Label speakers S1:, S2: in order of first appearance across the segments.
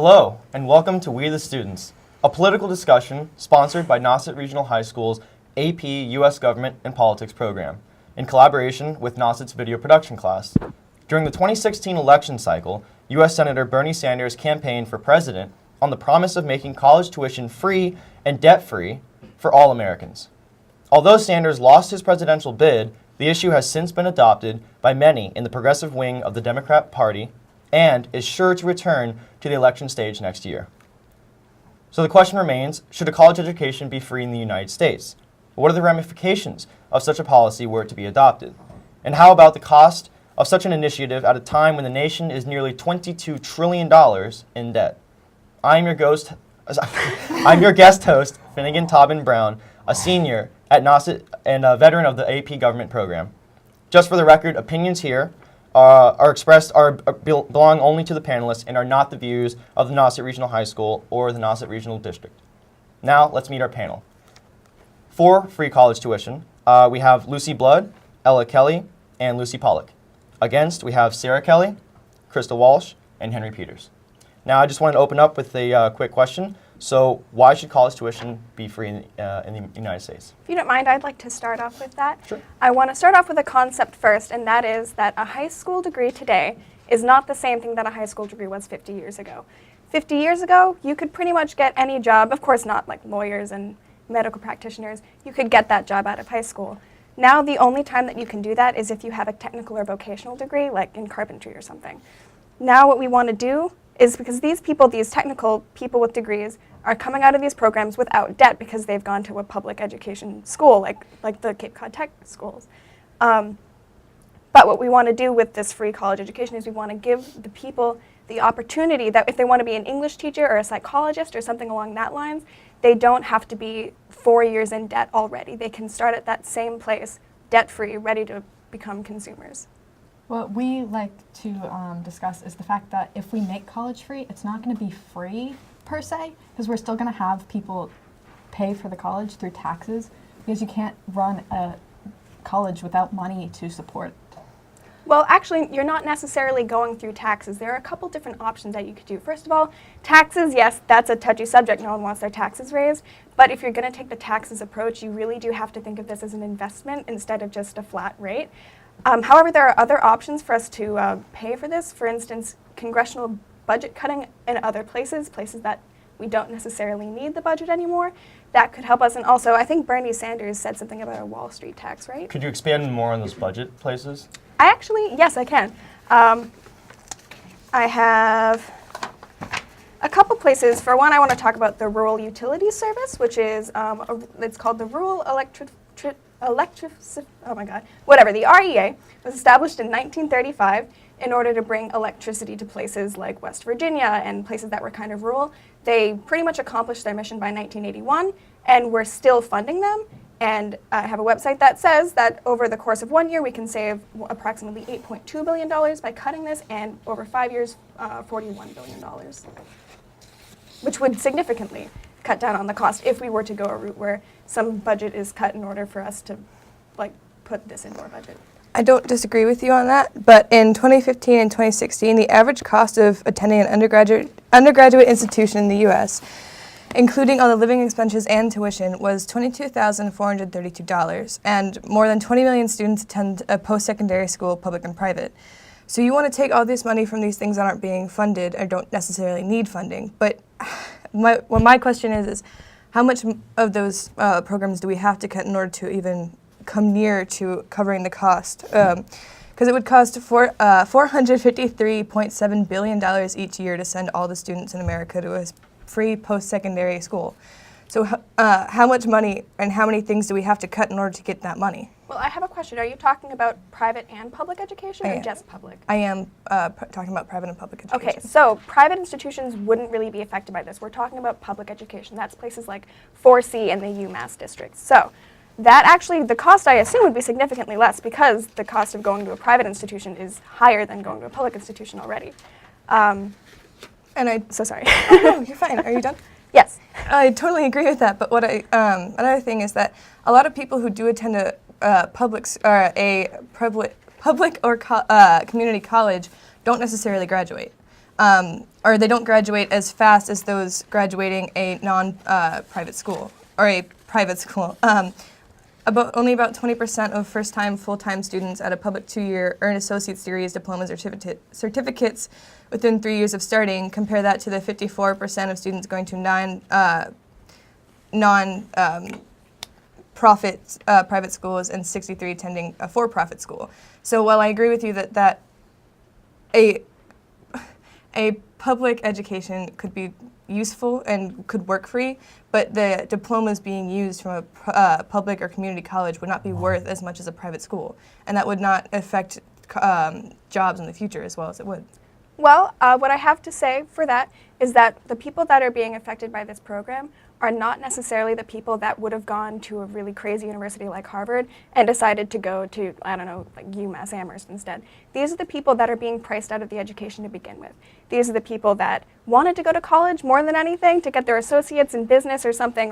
S1: Hello, and welcome to We the Students, a political discussion sponsored by Nauset Regional High School's AP U.S. Government and Politics program, in collaboration with Nauset's video production class. During the 2016 election cycle, U.S. Senator Bernie Sanders campaigned for president on the promise of making college tuition free and debt-free for all Americans. Although Sanders lost his presidential bid, the issue has since been adopted by many in the progressive wing of the Democrat Party and is sure to return to the election stage next year. So the question remains, should a college education be free in the United States? What are the ramifications of such a policy were it to be adopted? And how about the cost of such an initiative at a time when the nation is nearly $22 trillion in debt? I'm your guest host, Finnegan Tobin Brown, a senior at Nauset and a veteran of the AP government program. Just for the record, opinions here belong only to the panelists and are not the views of the Nauset Regional High School or the Nauset Regional District. Now, let's meet our panel. For free college tuition, we have Lucy Blood, Ella Kelly, and Lucy Pollock. Against, we have Sarah Kelly, Krista Walsh, and Henry Peters. Now, I just wanted to open up with a quick question. So why should college tuition be free in the United States?
S2: If you don't mind, I'd like to start off with that.
S1: Sure.
S2: I want to start off with a concept first, and that is that a high school degree today is not the same thing that a high school degree was 50 years ago. 50 years ago, you could pretty much get any job, of course not like lawyers and medical practitioners, you could get that job out of high school. Now the only time that you can do that is if you have a technical or vocational degree, like in carpentry or something. Now what we want to do is, because these people, these technical people with degrees, are coming out of these programs without debt because they've gone to a public education school, like the Cape Cod Tech schools. But what we want to do with this free college education is we want to give the people the opportunity that if they want to be an English teacher or a psychologist or something along that lines, they don't have to be 4 years in debt already. They can start at that same place, debt-free, ready to become consumers.
S3: What we like to discuss is the fact that if we make college free, it's not going to be free per se, because we're still going to have people pay for the college through taxes, because you can't run a college without money to support.
S2: Well, actually, you're not necessarily going through taxes. There are a couple different options that you could do. First of all, taxes, yes, that's a touchy subject. No one wants their taxes raised. But if you're going to take the taxes approach, you really do have to think of this as an investment instead of just a flat rate. However, there are other options for us to pay for this. For instance, congressional budget cutting in other places that we don't necessarily need the budget anymore. That could help us. And also, I think Bernie Sanders said something about a Wall Street tax, right?
S1: Could you expand more on those budget places?
S2: Yes, I can. I have a couple places. For one, I want to talk about the Rural Utilities Service, which is, it's called the Rural the REA was established in 1935 in order to bring electricity to places like West Virginia and places that were kind of rural. They pretty much accomplished their mission by 1981, and we're still funding them. And I have a website that says that over the course of 1 year, we can save approximately $8.2 billion by cutting this, and over 5 years, $41 billion, which would significantly cut down on the cost if we were to go a route where some budget is cut in order for us to put this into our budget.
S4: I don't disagree with you on that, but in 2015 and 2016, the average cost of attending an undergraduate institution in the U.S., including all the living expenses and tuition, was $22,432, and more than 20 million students attend a post-secondary school, public and private. So you want to take all this money from these things that aren't being funded or don't necessarily need funding, but my question is how much of those programs do we have to cut in order to even come near to covering the cost? Because it would cost $453.7 billion each year to send all the students in America to a free post-secondary school. So how much money and how many things do we have to cut in order to get that money?
S2: Well, I have a question. Are you talking about private and public education or just public?
S4: I am talking about private and public education.
S2: Okay, so private institutions wouldn't really be affected by this. We're talking about public education. That's places like 4C and the UMass districts. So that actually, the cost I assume would be significantly less because the cost of going to a private institution is higher than going to a public institution already.
S4: So sorry.
S2: Oh, no, you're fine. Are you done? Yes.
S4: I totally agree with that. But what another thing is that a lot of people who do attend a public or community college don't necessarily graduate. or they don't graduate as fast as those graduating a non-private school or a private school. Only about 20% of first-time, full-time students at a public 2-year earn associate's degrees, diplomas, or certificates within 3 years of starting. Compare that to the 54% of students going to non-profit private schools and 63 attending a for-profit school. So while I agree with you that a public education could be useful and could work free, but the diplomas being used from a public or community college would not be worth as much as a private school, and that would not affect jobs in the future as well as it would.
S2: Well, what I have to say for that is that the people that are being affected by this program are not necessarily the people that would have gone to a really crazy university like Harvard and decided to go to, I don't know, like UMass Amherst instead. These are the people that are being priced out of the education to begin with. These are the people that wanted to go to college more than anything to get their associates in business or something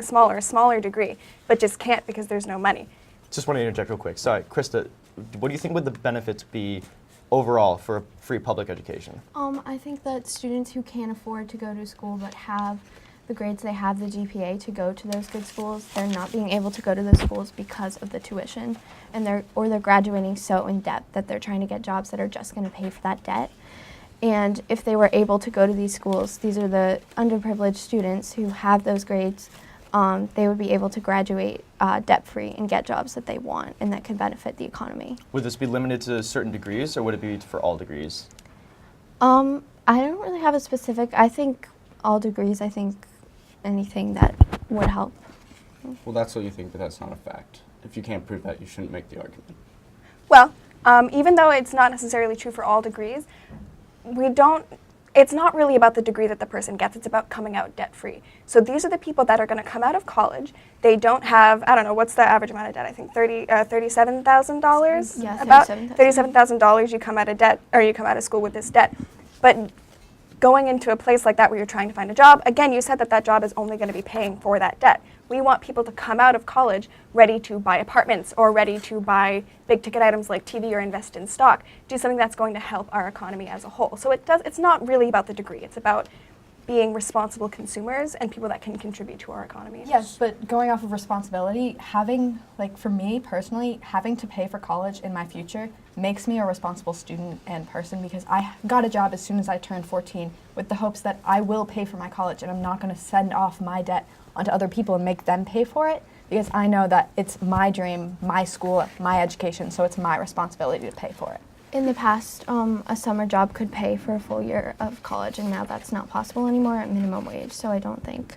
S2: smaller, a smaller degree, but just can't because there's no money.
S1: Just want to interject real quick. Sorry, Krista, what do you think would the benefits be overall for a free public education?
S5: I think that students who can't afford to go to school but have the grades they have, the GPA to go to those good schools, they're not being able to go to those schools because of the tuition, and they're graduating so in debt that they're trying to get jobs that are just going to pay for that debt. And if they were able to go to these schools, these are the underprivileged students who have those grades, they would be able to graduate debt-free and get jobs that they want and that could benefit the economy.
S1: Would this be limited to certain degrees, or would it be for all degrees?
S5: I don't really have a specific, I think all degrees, I think anything that would help.
S6: Well, that's what you think, but that's not a fact. If you can't prove that, you shouldn't make the argument.
S2: Well, even though it's not necessarily true for all degrees, it's not really about the degree that the person gets, it's about coming out debt-free. So these are the people that are going to come out of college. They don't have, I don't know, what's the average amount of debt? I think $37,000?
S5: Yeah,
S2: About
S5: $37,000.
S2: $37,000 you come out of debt, or you come out of school with this debt. But going into a place like that where you're trying to find a job, again, you said that job is only going to be paying for that debt. We want people to come out of college ready to buy apartments or ready to buy big ticket items like TV or invest in stock, do something that's going to help our economy as a whole. So it's not really about the degree, it's about being responsible consumers and people that can contribute to our economy.
S3: Yes, but going off of responsibility, for me personally, having to pay for college in my future makes me a responsible student and person, because I got a job as soon as I turned 14 with the hopes that I will pay for my college and I'm not going to send off my debt onto other people and make them pay for it, because I know that it's my dream, my school, my education, so it's my responsibility to pay for it.
S5: In the past, a summer job could pay for a full year of college, and now that's not possible anymore at minimum wage. So I don't think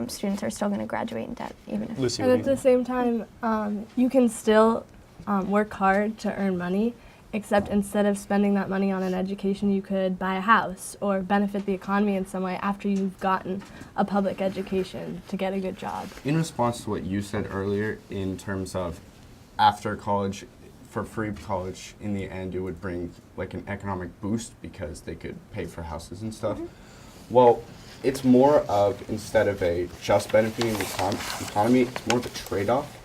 S5: students are still going to graduate in debt, even if.
S1: Lucy,
S7: And at the same time, you can still work hard to earn money, except instead of spending that money on an education, you could buy a house or benefit the economy in some way after you've gotten a public education to get a good job.
S6: In response to what you said earlier, in terms of after college, for free college, in the end, it would bring like an economic boost because they could pay for houses and stuff. Well, it's more of, instead of a just benefiting the economy, it's more of a trade-off.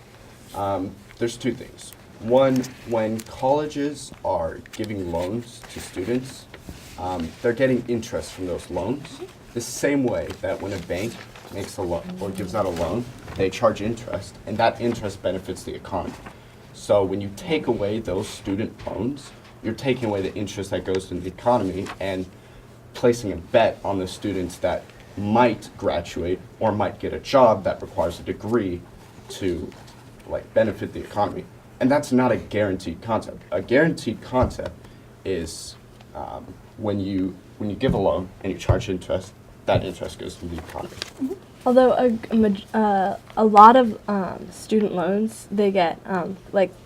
S6: There's two things. One, when colleges are giving loans to students, they're getting interest from those loans. The same way that when a bank makes a loan or gives out a loan, they charge interest, and that interest benefits the economy. So when you take away those student loans, you're taking away the interest that goes to the economy and placing a bet on the students that might graduate or might get a job that requires a degree to benefit the economy. And that's not a guaranteed concept. A guaranteed concept is when you give a loan and you charge interest, that interest goes to the economy.
S7: Although a lot of student loans, they get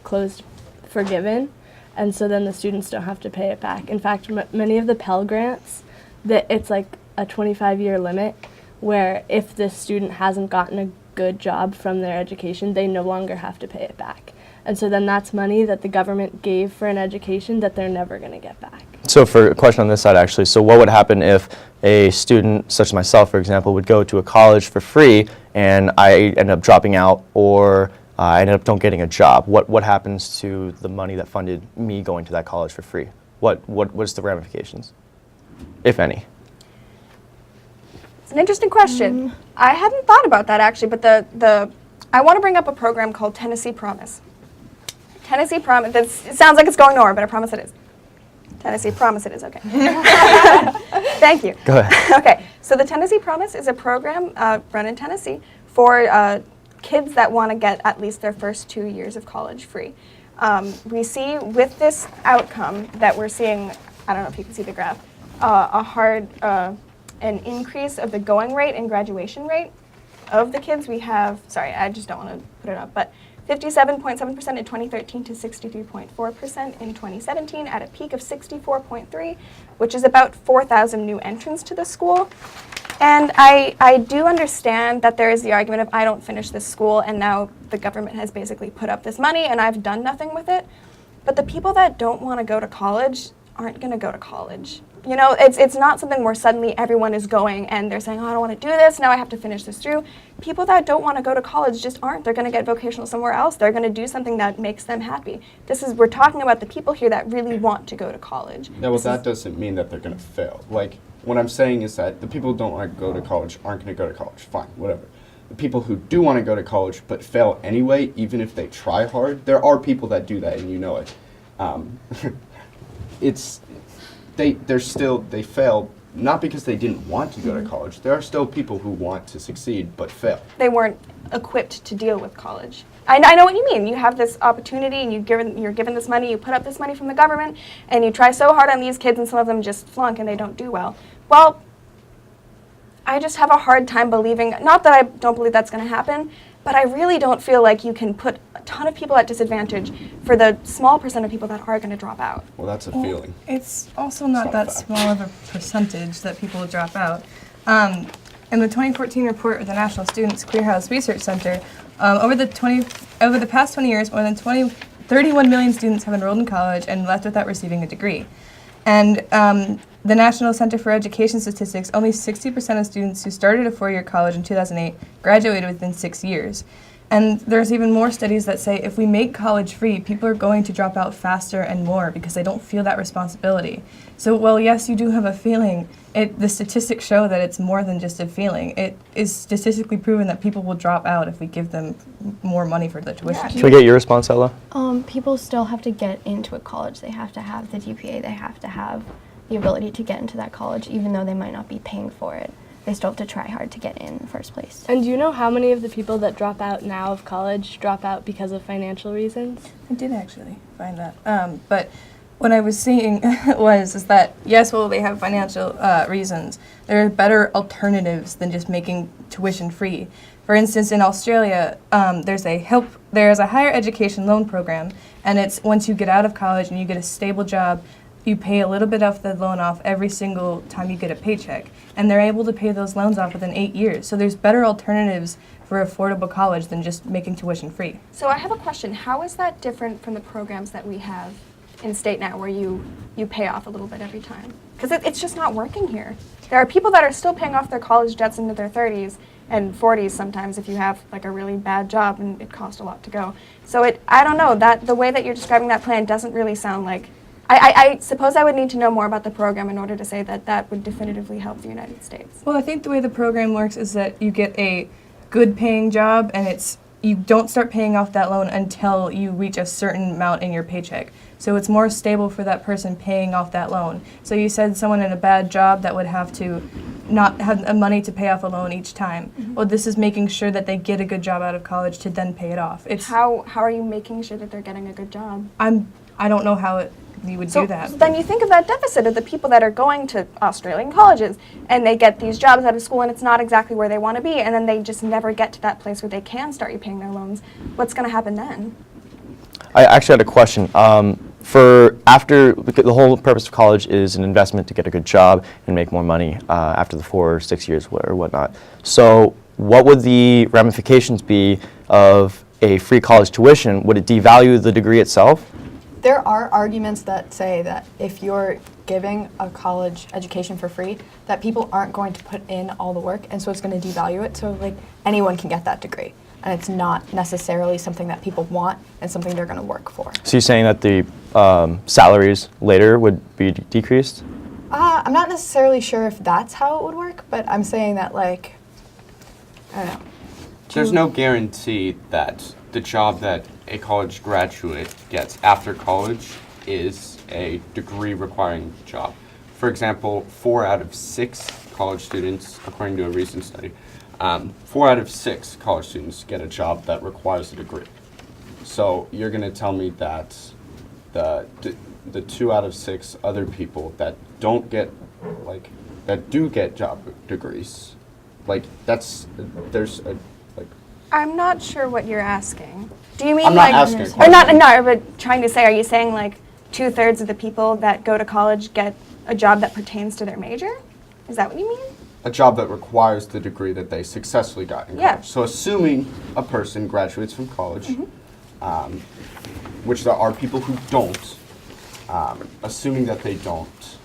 S7: closed forgiven, and so then the students don't have to pay it back. In fact, many of the Pell Grants, it's like a 25-year limit, where if the student hasn't gotten a good job from their education, they no longer have to pay it back. And so then that's money that the government gave for an education that they're never going to get back.
S1: So for a question on this side, actually, so what would happen if a student, such as myself, for example, would go to a college for free and I end up dropping out, or I end up don't getting a job? What happens to the money that funded me going to that college for free? What's the ramifications? if any?
S2: It's an interesting question. I hadn't thought about that actually, but I want to bring up a program called Tennessee Promise. Tennessee Promise, it sounds like it's going nowhere, but I promise it is. Tennessee Promise it is, okay. Thank you.
S1: Go ahead.
S2: Okay, so the Tennessee Promise is a program run in Tennessee for kids that want to get at least their first 2 years of college free. We see with this outcome that we're seeing, I don't know if you can see the graph, an increase of the going rate and graduation rate of the kids. We have, sorry, I just don't want to put it up, but 57.7% in 2013 to 63.4% in 2017 at a peak of 64.3, which is about 4,000 new entrants to the school. And I do understand that there is the argument of I don't finish this school and now the government has basically put up this money and I've done nothing with it. But the people that don't want to go to college aren't going to go to college. You know, it's not something where suddenly everyone is going and they're saying, oh, I don't want to do this, now I have to finish this through. People that don't want to go to college just aren't. They're going to get vocational somewhere else. They're going to do something that makes them happy. We're talking about the people here that really want to go to college.
S6: Yeah, well, that doesn't mean that they're going to fail. Like, what I'm saying is that the people who don't want to go to college aren't going to go to college. Fine, whatever. The people who do want to go to college but fail anyway, even if they try hard, there are people that do that, and you know it. They fail not because they didn't want to go to college. There are still people who want to succeed but fail.
S2: They weren't equipped to deal with college. I know what you mean. You have this opportunity and you're given this money, you put up this money from the government, and you try so hard on these kids and some of them just flunk and they don't do well. Well, I just have a hard time believing, not that I don't believe that's going to happen, but I really don't feel like you can put a ton of people at disadvantage for the small percent of people that are going to drop out.
S6: Well, that's a feeling.
S4: It's also not
S6: It's not
S4: that
S6: a fact.
S4: small of a percentage that people drop out. In the 2014 report of the National Students Clearinghouse Research Center, over the past 20 years, more than 31 million students have enrolled in college and left without receiving a degree. And the National Center for Education Statistics, only 60% of students who started a four-year college in 2008 graduated within 6 years. And there's even more studies that say if we make college free, people are going to drop out faster and more because they don't feel that responsibility. So while yes, you do have a feeling, the statistics show that it's more than just a feeling. It is statistically proven that people will drop out if we give them more money for the tuition.
S1: Can we get your response, Ella?
S5: People still have to get into a college. They have to have the GPA. They have to have the ability to get into that college, even though they might not be paying for it. They still have to try hard to get in the first place.
S7: And do you know how many of the people that drop out now of college drop out because of financial reasons?
S4: I did actually find that. But what I was seeing is that, yes, well, they have financial reasons. There are better alternatives than just making tuition free. For instance, in Australia, there's a higher education loan program, and it's once you get out of college and you get a stable job, you pay a little bit of the loan off every single time you get a paycheck. And they're able to pay those loans off within 8 years. So there's better alternatives for affordable college than just making tuition free.
S2: So I have a question. How is that different from the programs that we have in state now where you pay off a little bit every time? Because it's just not working here. There are people that are still paying off their college debts into their 30s and 40s sometimes if you have like a really bad job and it costs a lot to go. So I don't know, the way that you're describing that plan doesn't really sound like, I suppose I would need to know more about the program in order to say that that would definitively help the United States.
S4: Well, I think the way the program works is that you get a good paying job and you don't start paying off that loan until you reach a certain amount in your paycheck. So it's more stable for that person paying off that loan. So you said someone in a bad job that would have to not have the money to pay off a loan each time. Mm-hmm. Well, this is making sure that they get a good job out of college to then pay it off.
S2: How are you making sure that they're getting a good job?
S4: I don't know how you would do that.
S2: So then you think of that deficit of the people that are going to Australian colleges and they get these jobs out of school and it's not exactly where they want to be and then they just never get to that place where they can start repaying their loans. What's going to happen then?
S1: I actually had a question. The whole purpose of college is an investment to get a good job and make more money after the 4 or 6 years or whatnot. So what would the ramifications be of a free college tuition? Would it devalue the degree itself?
S3: There are arguments that say that if you're giving a college education for free, that people aren't going to put in all the work, and so it's going to devalue it. So like anyone can get that degree, and it's not necessarily something that people want and something they're going to work for.
S1: So you're saying that the salaries later would be decreased?
S3: I'm not necessarily sure if that's how it would work, but I'm saying that, like, I don't know.
S6: There's no guarantee that the job that a college graduate gets after college is a degree requiring job. For example, 4 out of 6 college students, according to a recent study, 4 out of 6 college students get a job that requires a degree. So you're going to tell me that the 2 out of 6 other people that don't get, like, that do get job degrees, like, there's a, like,
S2: I'm not sure what you're asking. Do you mean
S6: I'm not
S2: like,
S6: asking a
S2: or not?
S6: question.
S2: No, but trying to say, are you saying like 2/3 of the people that go to college get a job that pertains to their major? Is that what you mean?
S6: a job that requires the degree that they successfully got in
S2: Yeah.
S6: college. So assuming a person graduates from college, which there are people who don't, assuming that they don't,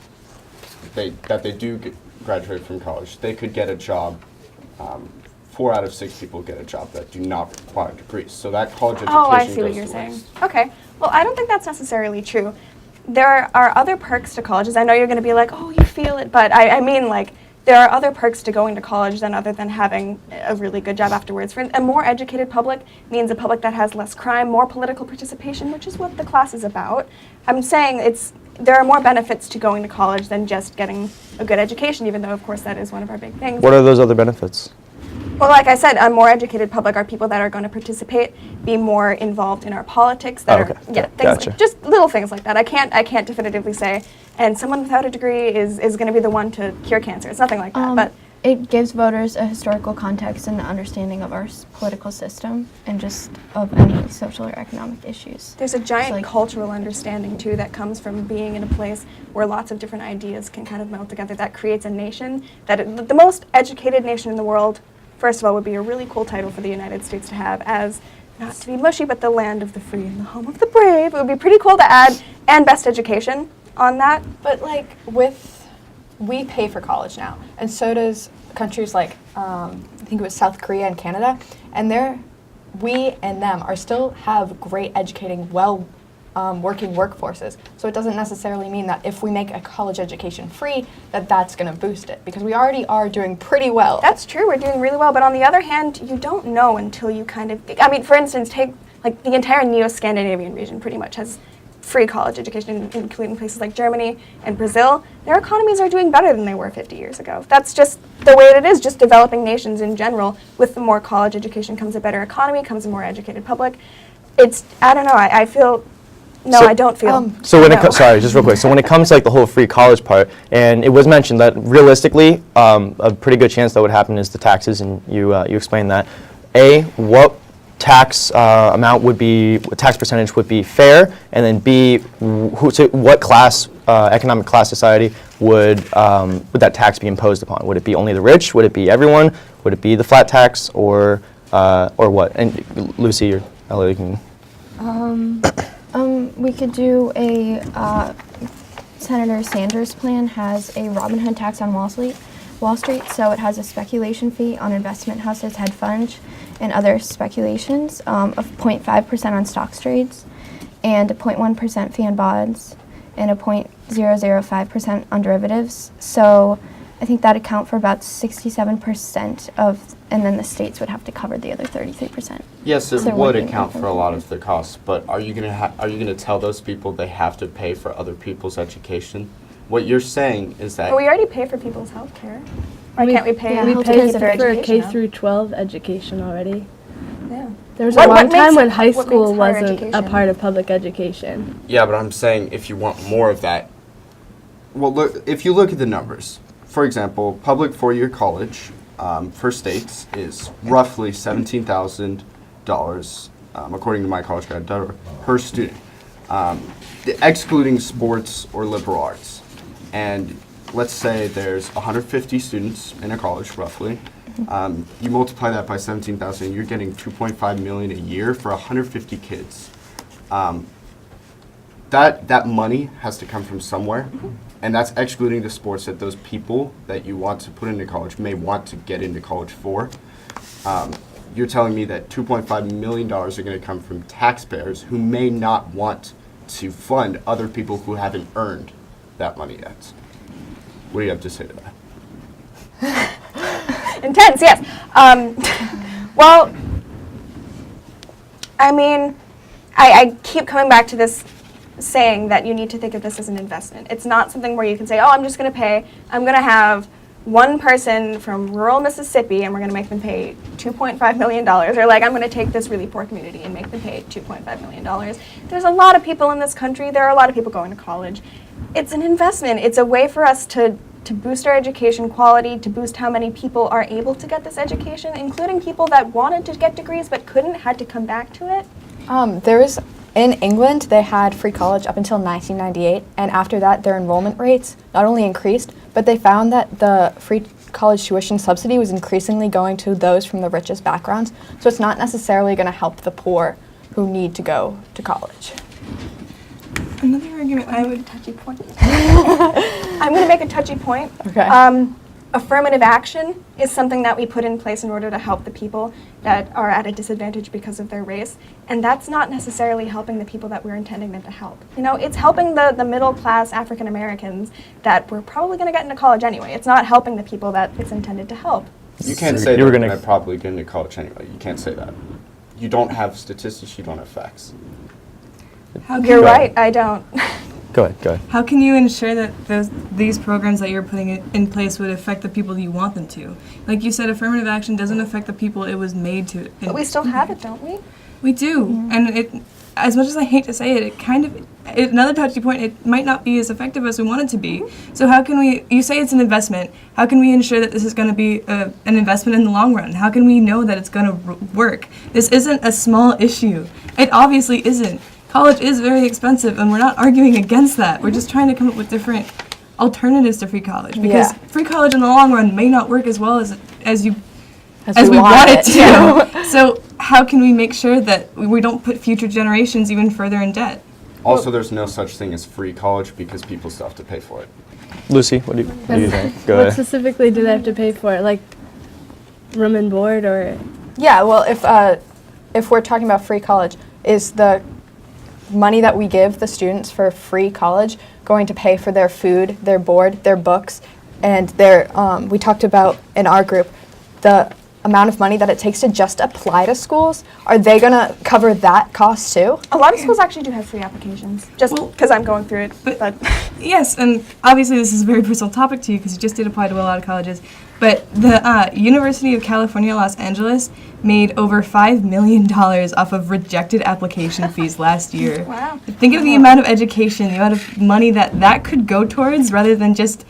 S6: that they do graduate from college, they could get a job. 4 out of 6 people get a job that do not require degrees. So that college education
S2: Oh, I see what
S6: goes
S2: you're
S6: to
S2: saying.
S6: waste.
S2: Okay. Well, I don't think that's necessarily true. There are other perks to colleges. I know you're going to be like, oh, you feel it, but I mean, like, there are other perks to going to college than other than having a really good job afterwards. For a more educated public means a public that has less crime, more political participation, which is what the class is about. I'm saying there are more benefits to going to college than just getting a good education, even though, of course, that is one of our big things.
S1: What are those other benefits?
S2: Well, like I said, a more educated public are people that are going to participate, be more involved in our politics. That
S1: Okay.
S2: are, yeah, things
S1: Gotcha.
S2: like, just little things like that. I can't definitively say. And someone without a degree is going to be the one to cure cancer. It's nothing like that. But
S5: It gives voters a historical context and an understanding of our political system and just of any social or economic issues.
S2: there's a giant
S5: like-
S2: cultural understanding too that comes from being in a place where lots of different ideas can kind of meld together. That creates a nation the most educated nation in the world. First of all, would be a really cool title for the United States to have, as not to be mushy, but the land of the free and the home of the brave. It would be pretty cool to add, and best education on that.
S3: But like we pay for college now, and so does countries like I think it was South Korea and Canada, and we and them are still have great educating, working workforces. So it doesn't necessarily mean that if we make a college education free, that's going to boost it, because we already are doing pretty well.
S2: That's true, we're doing really well, but on the other hand, you don't know until you kind of, I mean, for instance, take like the entire Neo-Scandinavian region pretty much has free college education, including places like Germany and Brazil. Their economies are doing better than they were 50 years ago. That's just the way it is, just developing nations in general. With the more college education comes a better economy, comes a more educated public. I don't know, I feel, no,
S1: So-
S2: I don't feel.
S1: So when
S2: no.
S1: sorry, just real quick. So when it comes to like the whole free college part, and it was mentioned that realistically, a pretty good chance that would happen is the taxes, and you explained that. What tax amount would be, what tax percentage would be fair, and then B, what class, economic class society would that tax be imposed upon? Would it be only the rich? Would it be everyone? Would it be the flat tax, or what? And Lucy, or you can.
S5: We could do Senator Sanders' plan has a Robin Hood tax on Wall Street, so it has a speculation fee on investment houses, hedge funds, and other speculations of 0.5% on stock trades, and a 0.1% fee on bonds, and a 0.005% on derivatives. So I think that account for about 67% of, and then the states would have to cover the other 33%.
S6: Yes, it
S5: So
S6: would
S5: working
S6: account for a
S5: with
S6: lot
S5: others.
S6: of the costs, but are you gonna tell those people they have to pay for other people's education? What you're saying is that
S2: But we already pay for people's health care. Why can't we pay
S5: yeah,
S7: We
S5: health
S7: pay
S5: care is
S7: for
S5: a very
S7: K
S2: education?
S7: through 12 education already.
S2: Yeah.
S7: There was
S2: What-
S7: a
S2: what
S7: long time
S2: makes
S7: when
S2: it-
S7: high
S2: what
S7: school
S2: makes higher
S7: wasn't a
S2: education?
S7: part of public education.
S6: Yeah, but I'm saying if you want more of that, well, look, if you look at the numbers, for example, public four-year college for states is roughly $17,000, according to my college guide, per student, excluding sports or liberal arts. And let's say there's 150 students in a college, roughly. You multiply that by 17,000, you're getting 2.5 million a year for 150 kids. That money has to come from somewhere, and that's excluding the sports that those people that you want to put into college may want to get into college for. You're telling me that $2.5 million are going to come from taxpayers who may not want to fund other people who haven't earned that money yet. What do you have to say to that?
S2: Intense, yes. Well, I mean, I keep coming back to this saying that you need to think of this as an investment. It's not something where you can say, oh, I'm just going to pay, I'm going to have one person from rural Mississippi and we're going to make them pay $2.5 million, or like I'm going to take this really poor community and make them pay $2.5 million. There's a lot of people in this country, there are a lot of people going to college. It's an investment. It's a way for us to boost our education quality, to boost how many people are able to get this education, including people that wanted to get degrees but couldn't, had to come back to it.
S8: In England, they had free college up until 1998, and after that, their enrollment rates not only increased, but they found that the free college tuition subsidy was increasingly going to those from the richest backgrounds, so it's not necessarily going to help the poor who need to go to college.
S4: Another argument I would
S2: Touchy point. I'm going to make a touchy point.
S8: Okay.
S2: Affirmative action is something that we put in place in order to help the people that are at a disadvantage because of their race, and that's not necessarily helping the people that we're intending them to help. You know, it's helping the middle class African Americans that we're probably going to get into college anyway. It's not helping the people that it's intended to help.
S6: You can't say
S1: You were
S6: that
S1: gonna-
S6: they're probably going to college anyway. You can't say that. You don't have statistics, you don't have facts.
S2: You're right, I don't.
S1: Go ahead.
S4: How can you ensure that these programs that you're putting in place would affect the people you want them to? Like you said, affirmative action doesn't affect the people it was made to.
S2: But we still have it, don't we?
S4: We do, and it. As much as I hate to say it, another touchy point. It might not be as effective as we want it to be. So how can we? You say it's an investment. How can we ensure that this is going to be an investment in the long run? How can we know that it's going to work? This isn't a small issue. It obviously isn't. College is very expensive, and we're not arguing against that. We're just trying to come up with different alternatives to free college, because free college in the long run may not work as well as we want it to. So how can we make sure that we don't put future generations even further in debt?
S6: Also, there's no such thing as free college because people still have to pay for it.
S1: Lucy, what do you think? Go
S7: What
S1: ahead.
S7: specifically do they have to pay for? Like room and board, or?
S8: Yeah, well, if we're talking about free college, is the money that we give the students for free college going to pay for their food, their board, their books, and their, we talked about in our group, the amount of money that it takes to just apply to schools? Are they going to cover that cost too?
S2: A lot of schools actually do have free applications, just because I'm going through it. But
S4: Yes, and obviously this is a very personal topic to you because you just did apply to a lot of colleges. But the University of California, Los Angeles made over $5 million off of rejected application fees last year.
S2: Wow.
S4: Think of the amount of education, the amount of money that could go towards rather than just,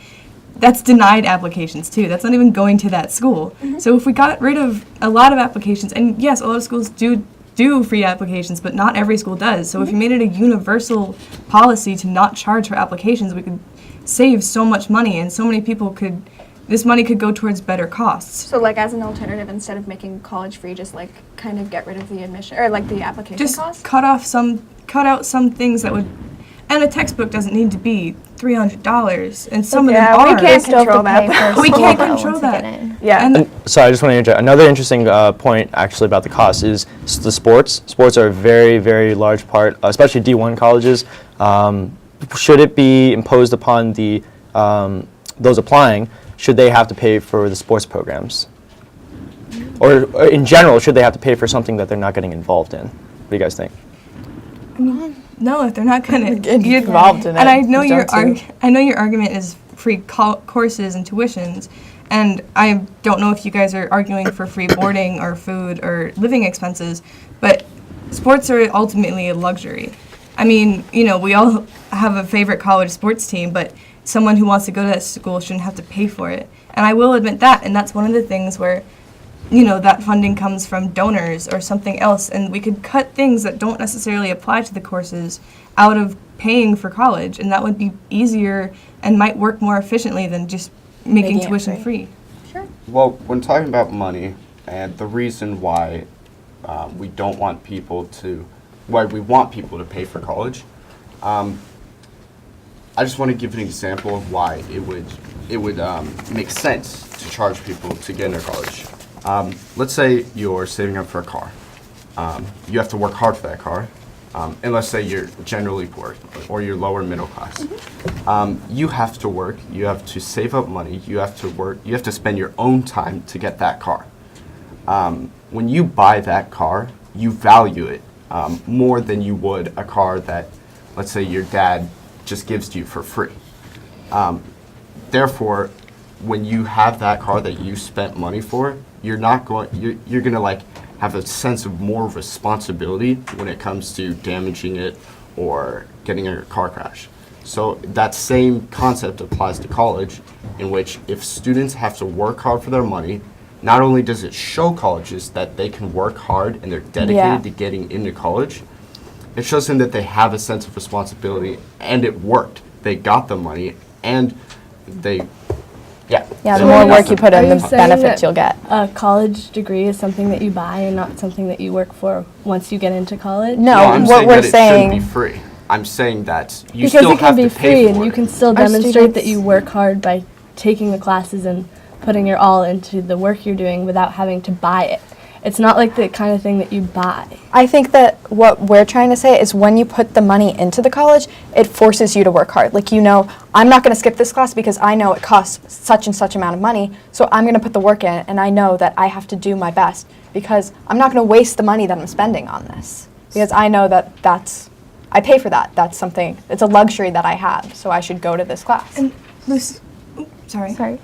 S4: that's denied applications too. That's not even going to that school. So if we got rid of a lot of applications, and yes, a lot of schools do free applications, but not every school does. So if you made it a universal policy to not charge for applications, we could save so much money, and so many people could, this money could go towards better costs.
S2: so like as an alternative, instead of making college free, just like kind of get rid of the admission, or like the application
S4: Just
S2: cost?
S4: cut out some things that would, and a textbook doesn't need to be $300, and some of them
S2: Yeah,
S4: are.
S2: we can't
S5: Still have
S2: control
S5: to pay
S2: that.
S5: for a
S4: We
S5: school
S4: can't
S5: loan
S4: control
S5: to
S4: that.
S5: get in.
S2: Yeah.
S4: And
S1: Sorry, I just want to interject. Another interesting point, actually, about the cost is the sports. Sports are a very, very large part, especially D1 colleges. Should it be imposed upon the those applying? Should they have to pay for the sports programs? Or in general, should they have to pay for something that they're not getting involved in? What do you guys think?
S4: no, if they're not gonna
S8: Get
S4: you-
S8: involved in it.
S4: And I know
S8: You
S4: your
S8: don't too.
S4: I know your argument is free courses and tuitions, and I don't know if you guys are arguing for free boarding or food or living expenses, but sports are ultimately a luxury. I mean, you know, we all have a favorite college sports team, but someone who wants to go to that school shouldn't have to pay for it. And I will admit that, and that's one of the things where, you know, that funding comes from donors or something else, and we could cut things that don't necessarily apply to the courses out of paying for college, and that would be easier and might work more efficiently than just making
S8: Making it
S4: tuition free.
S6: Well, when talking about money, and the reason why we don't want people to, why we want people to pay for college, I just want to give an example of why it would make sense to charge people to get into college. Let's say you're saving up for a car. You have to work hard for that car. unless say you're generally poor or you're lower middle class. You have to work, you have to save up money, you have to work, you have to spend your own time to get that car. When you buy that car, you value it more than you would a car that, let's say, your dad just gives to you for free. Therefore, when you have that car that you spent money for, you're gonna like have a sense of more responsibility when it comes to damaging it or getting in a car crash. So that same concept applies to college, in which if students have to work hard for their money, not only does it show colleges that they can work hard and they're dedicated to getting into college, it shows them that they have a sense of responsibility and it worked. They got the money and they,
S8: Yeah, the
S6: So
S8: more
S6: that's
S8: work you put in,
S7: Are
S8: the
S7: you saying
S8: benefits
S7: that
S8: you'll get.
S7: A college degree is something that you buy and not something that you work for once you get into college?
S8: No,
S6: I'm
S8: what
S6: saying
S8: we're
S6: that it
S8: saying.
S6: shouldn't be free. I'm saying that you
S7: Because
S6: still
S7: it can
S6: have
S7: be
S6: to
S7: free
S6: pay for
S7: and you
S6: it.
S7: can still
S8: Our
S7: demonstrate that
S8: students-
S7: you work hard by taking the classes and putting your all into the work you're doing without having to buy it. It's not like the kind of thing that you buy.
S8: I think that what we're trying to say is when you put the money into the college, it forces you to work hard. Like, you know, I'm not going to skip this class because I know it costs such and such amount of money, so I'm going to put the work in, and I know that I have to do my best because I'm not going to waste the money that I'm spending on this because I know that I pay for that. That's something, it's a luxury that I have, so I should go to this class.
S4: And Lucy, sorry.
S5: Sorry.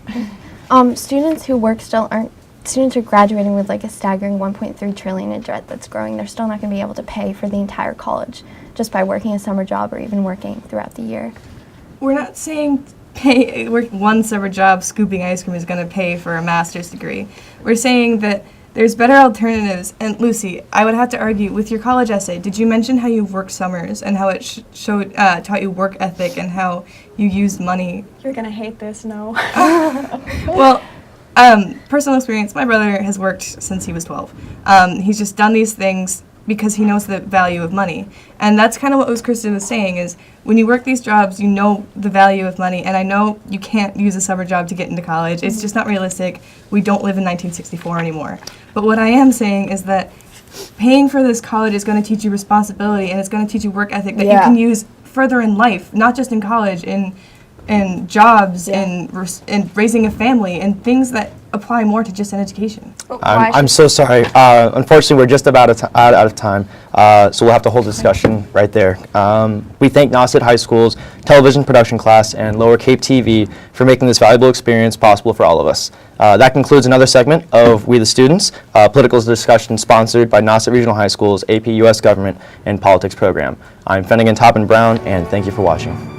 S5: Students who work still aren't. Students are graduating with like a staggering 1.3 trillion in debt that's growing. They're still not going to be able to pay for the entire college just by working a summer job or even working throughout the year.
S4: We're not saying work one summer job scooping ice cream is going to pay for a master's degree. We're saying that there's better alternatives. And Lucy, I would have to argue with your college essay. Did you mention how you worked summers and how it taught you work ethic and how you used money?
S2: You're gonna hate this, no.
S4: Well, personal experience, my brother has worked since he was 12. He's just done these things because he knows the value of money. And that's kind of what Kristen was saying is when you work these jobs, you know the value of money. And I know you can't use a summer job to get into college. It's just not realistic. We don't live in 1964 anymore. But what I am saying is that paying for this college is going to teach you responsibility and it's going to teach you work ethic that you can use further in life, not just in college, in jobs, in raising a family, and things that apply more to just an education.
S1: I'm so sorry. Unfortunately, we're just about out of time, so we'll have to hold the discussion right there. We thank Nauset High School's television production class and Lower Cape TV for making this valuable experience possible for all of us. That concludes another segment of We the Students, political discussion sponsored by Nauset Regional High School's AP U.S. Government and Politics program. I'm Finnegan Toppin Brown, and thank you for watching.